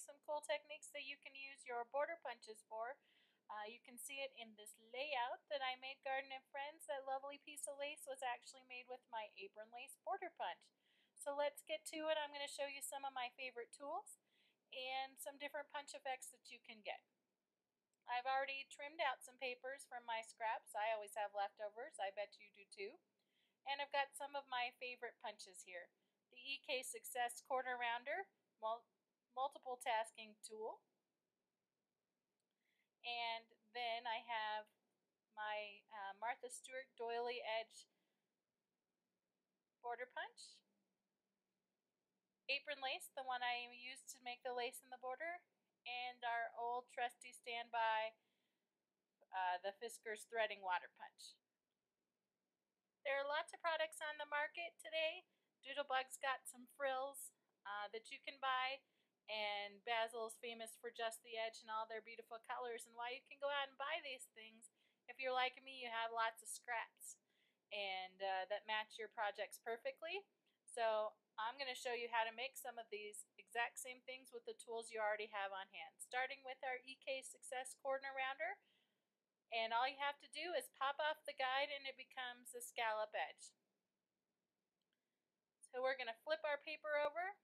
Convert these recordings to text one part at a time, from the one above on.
some cool techniques that you can use your border punches for. You can see it in this layout that I made Garden and Friends. That lovely piece of lace was actually made with my apron lace border punch. So let's get to it. I'm going to show you some of my favorite tools and some different punch effects that you can get. I've already trimmed out some papers from my scraps. I always have leftovers. I bet you do too. And I've got some of my favorite punches here. The EK Success Corner Rounder multiple tasking tool. And then I have my Martha Stewart Doily Edge border punch. Apron lace, the one I used to make the lace in the border. And our old trusty standby, the Fiskars Threading Water Punch. There are lots of products on the market today. Doodlebug's got some frills that you can buy, and Basil's famous for Just the Edge and all their beautiful colors. And while you can go out and buy these things, if you're like me, you have lots of scraps and that match your projects perfectly. So I'm going to show you how to make some of these exact same things with the tools you already have on hand. Starting with our EK Success Corner Rounder. And all you have to do is pop off the guide and it becomes a scallop edge. So we're going to flip our paper over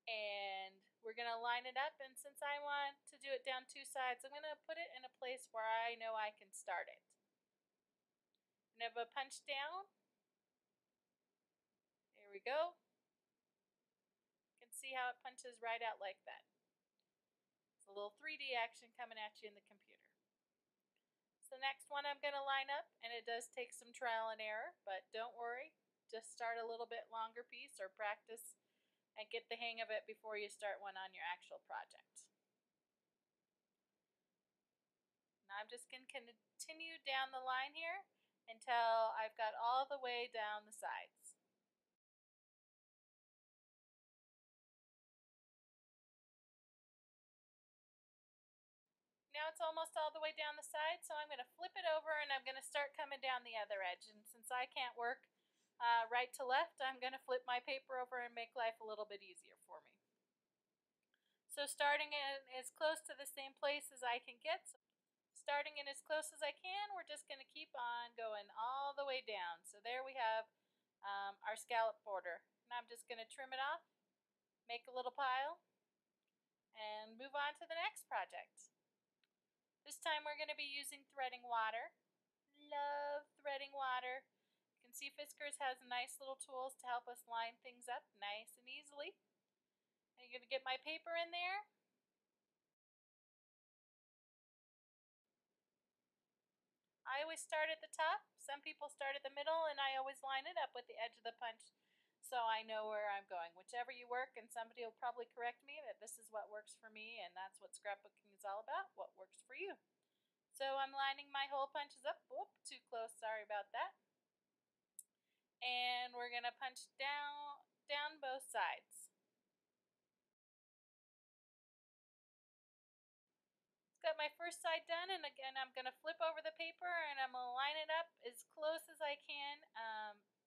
and we're going to line it up, and since I want to do it down two sides, I'm going to put it in a place where I know I can start it. And if I punch down, there we go. You can see how it punches right out like that. It's a little 3D action coming at you in the computer. So the next one I'm going to line up, and it does take some trial and error, but don't worry. Just start a little bit longer piece or practice and get the hang of it before you start one on your actual project. Now I'm just going to continue down the line here until I've got all the way down the sides. Now it's almost all the way down the side, so I'm going to flip it over and I'm going to start coming down the other edge. And since I can't work right to left, I'm going to flip my paper over and make life a little bit easier for me. So starting in as close to the same place as I can get. So starting in as close as I can, we're just going to keep on going all the way down. So there we have our scallop border. Now I'm just going to trim it off, make a little pile, and move on to the next project. This time we're going to be using threading water. Love threading water. You can see Fiskars has nice little tools to help us line things up nice and easily. I'm going to get my paper in there. I always start at the top. Some people start at the middle, and I always line it up with the edge of the punch so I know where I'm going. Whichever you work, and somebody will probably correct me that this is what works for me, and that's what scrapbooking is all about, what works for you. So I'm lining my hole punches up. Whoop, too close, sorry about that. And we're going to punch down both sides. Got my first side done, and again I'm going to flip over the paper and I'm going to line it up as close as I can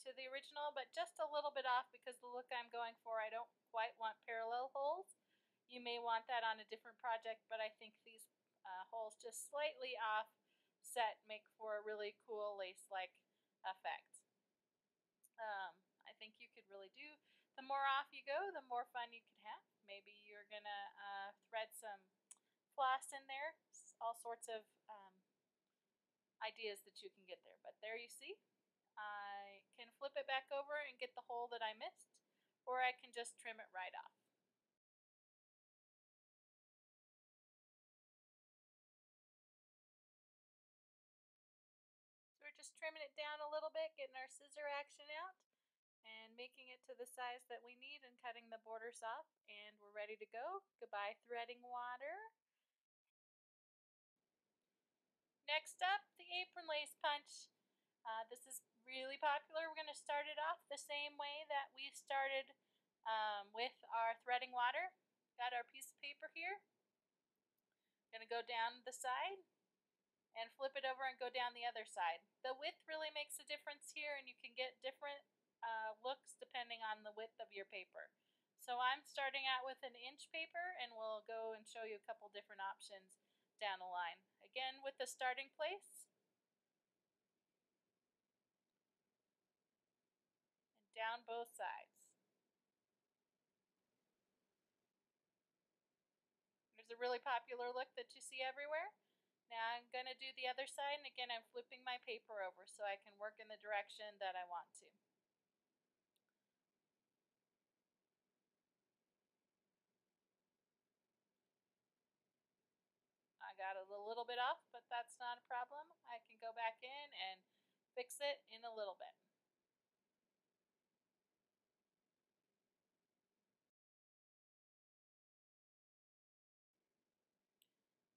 to the original, but just a little bit off because the look I'm going for, I don't quite want parallel holes. You may want that on a different project, but I think these holes just slightly offset make for a really cool lace-like effect. I think you could really do. The more off you go, the more fun you could have. Maybe you're going to thread some floss in there, all sorts of ideas that you can get there. But there you see, I can flip it back over and get the hole that I missed, or I can just trim it right off. So we're just trimming it down a little bit, getting our scissor action out and making it to the size that we need and cutting the borders off, and we're ready to go. Goodbye threading water. Next up, the apron lace punch. This is really popular. We're going to start it off the same way that we started with our threading water. Got our piece of paper here. Going to go down the side and flip it over and go down the other side. The width really makes a difference here, and you can get different looks depending on the width of your paper. So I'm starting out with an inch paper, and we'll go and show you a couple different options down the line. Again, with the starting place, and down both sides. There's a really popular look that you see everywhere. Now I'm going to do the other side, and again I'm flipping my paper over so I can work in the direction that I want to. I got it a little bit off, but that's not a problem. I can go back in and fix it in a little bit.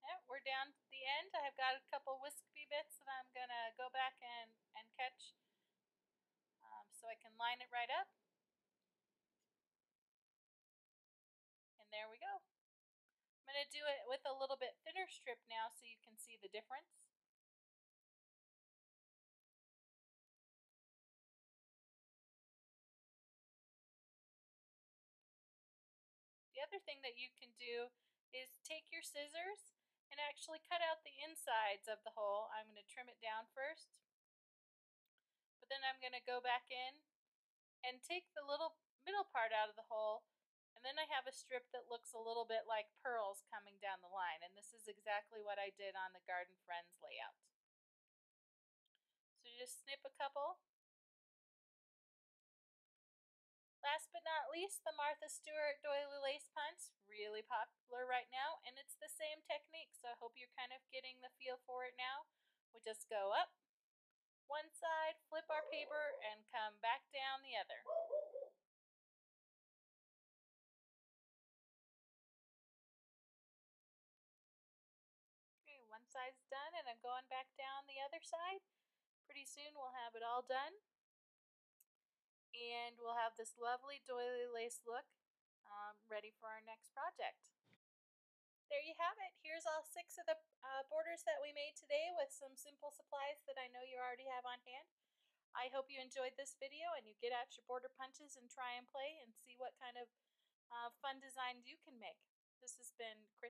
Yep, we're down to the end. I've got a couple wispy bits that I'm going to go back and catch so I can line it right up. And there we go. I'm going to do it with a little bit thinner strip now so you can see the difference. The other thing that you can do is take your scissors and actually cut out the insides of the hole. I'm going to trim it down first, but then I'm going to go back in and take the little middle part out of the hole, and then I have a strip that looks a little bit like pearls coming down the line, and this is exactly what I did on the Garden Friends layout. So you just snip a couple. Last but not least, the Martha Stewart doily lace punch, really popular right now, and it's the same technique, so I hope you're kind of getting the feel for it now. We just go up one side, flip our paper, and come back down the other. Okay, one side's done, and I'm going back down the other side. Pretty soon we'll have it all done, and we'll have this lovely doily lace look ready for our next project. There you have it. Here's all 6 of the borders that we made today with some simple supplies that I know you already have on hand. I hope you enjoyed this video and you get out your border punches and try and play and see what kind of fun designs you can make. This has been Chris.